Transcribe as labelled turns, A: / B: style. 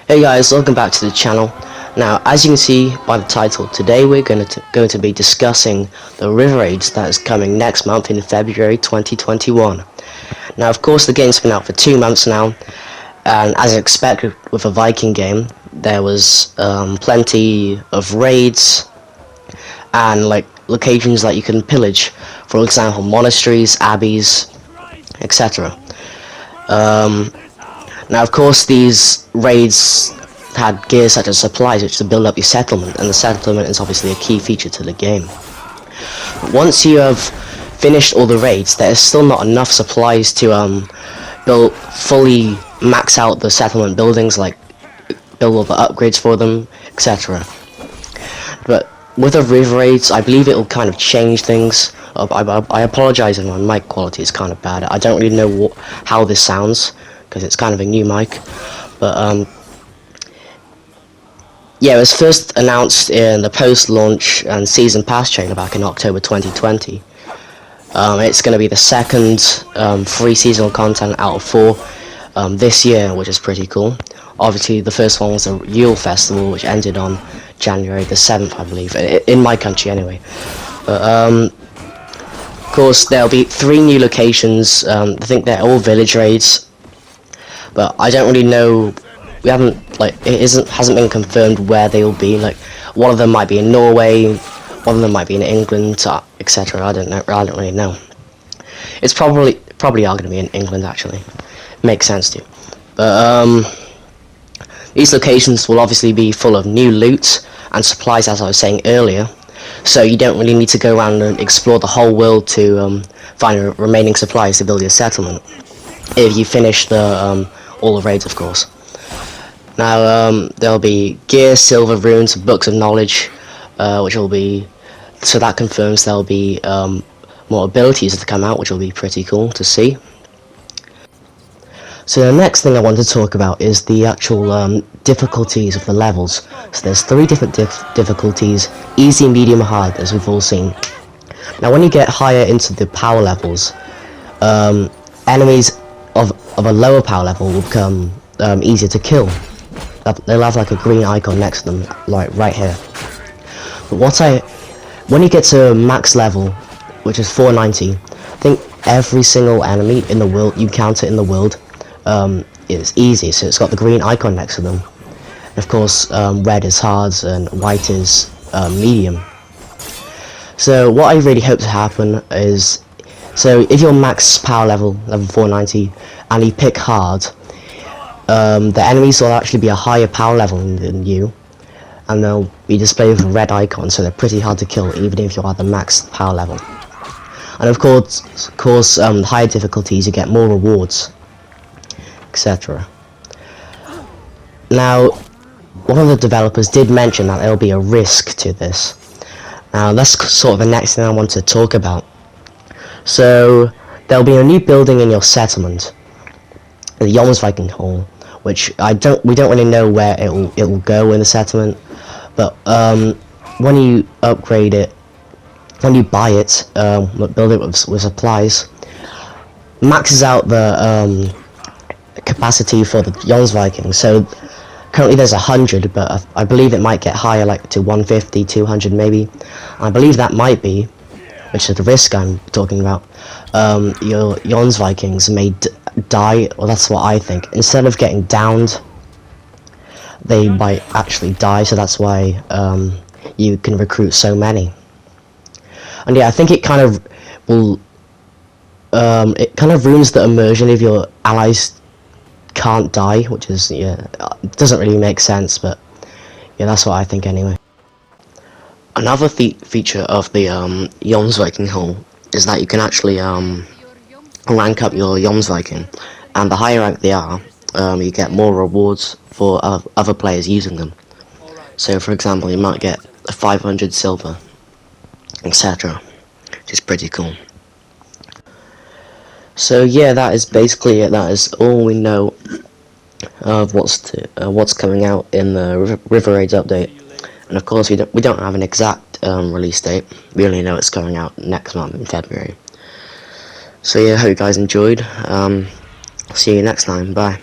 A: Hey guys, welcome back to the channel. Now, as you can see by the title, today we're going to be discussing the River Raids that is coming next month in February 2021. Now, of course, the game's been out for 2 months now, and as expected with a Viking game, there was plenty of raids and like locations that you can pillage. For example, monasteries, abbeys, etc. Now, of course, these raids had gear such as supplies, which to build up your settlement, and the settlement is obviously a key feature to the game. But once you have finished all the raids, there is still not enough supplies to fully max out the settlement buildings, like build all the upgrades for them, etc. But with the river raids, I believe it will kind of change things. I apologize if my mic quality is kind of bad. I don't really know how this sounds, because it's kind of a new mic, but yeah, it was first announced in the post-launch and season pass trailer back in October 2020. It's going to be the second free seasonal content out of 4 this year, which is pretty cool. Obviously, the first one was the Yule Festival, which ended on January the 7th, I believe, in my country anyway. But of course, there'll be 3 new locations. I think they're all village raids, but I don't really know. We haven't hasn't been confirmed where they will be. Like, one of them might be in Norway, one of them might be in England, etc. I don't really know. It's probably are going to be in England, actually. Makes sense to. But these locations will obviously be full of new loot and supplies, as I was saying earlier. So you don't really need to go around and explore the whole world to find remaining supplies to build your settlement, if you finish the all the raids, of course. Now, there'll be gear, silver, runes, books of knowledge, which will be, so that confirms there'll be more abilities to come out, which will be pretty cool to see. So the next thing I want to talk about is the actual difficulties of the levels. So there's 3 different difficulties: easy, medium, hard, as we've all seen. Now, when you get higher into the power levels, enemies of a lower power level will become easier to kill. They'll have like a green icon next to them, like right here. But when you get to max level, which is 490, I think every single enemy in the world you encounter in the world is easy. So it's got the green icon next to them. And of course, red is hard and white is medium. So what I really hope to happen is, so if you're max power level 490, and you pick hard, the enemies will actually be a higher power level than you, and they'll be displayed with a red icon, so they're pretty hard to kill even if you're at the max power level. And of course, higher difficulties you get more rewards, etc. Now, one of the developers did mention that there'll be a risk to this. Now, that's sort of the next thing I want to talk about. So there'll be a new building in your settlement, the Jomsviking Hall, which we don't really know where it will go in the settlement. But when you upgrade it, when you buy it, build it with supplies, maxes out the capacity for the Jomsviking. So currently there's 100, but I believe it might get higher, like to 150, 200 maybe. I believe that might be, which is the risk I'm talking about. Your Jomsvikings may die, or that's what I think. Instead of getting downed, they might actually die, so that's why you can recruit so many. And yeah, I think it kind of will, it kind of ruins the immersion if your allies can't die, which is, yeah, it doesn't really make sense, but yeah, that's what I think anyway. Another feature of the Jomsviking Hall is that you can actually rank up your Jomsviking, and the higher rank they are, you get more rewards for other players using them. So for example, you might get 500 silver, etc., which is pretty cool. So yeah, that is basically it. That is all we know of what's coming out in the River Raids update. And of course, we don't have an exact release date. We only know it's coming out next month in February. So yeah, hope you guys enjoyed. See you next time. Bye.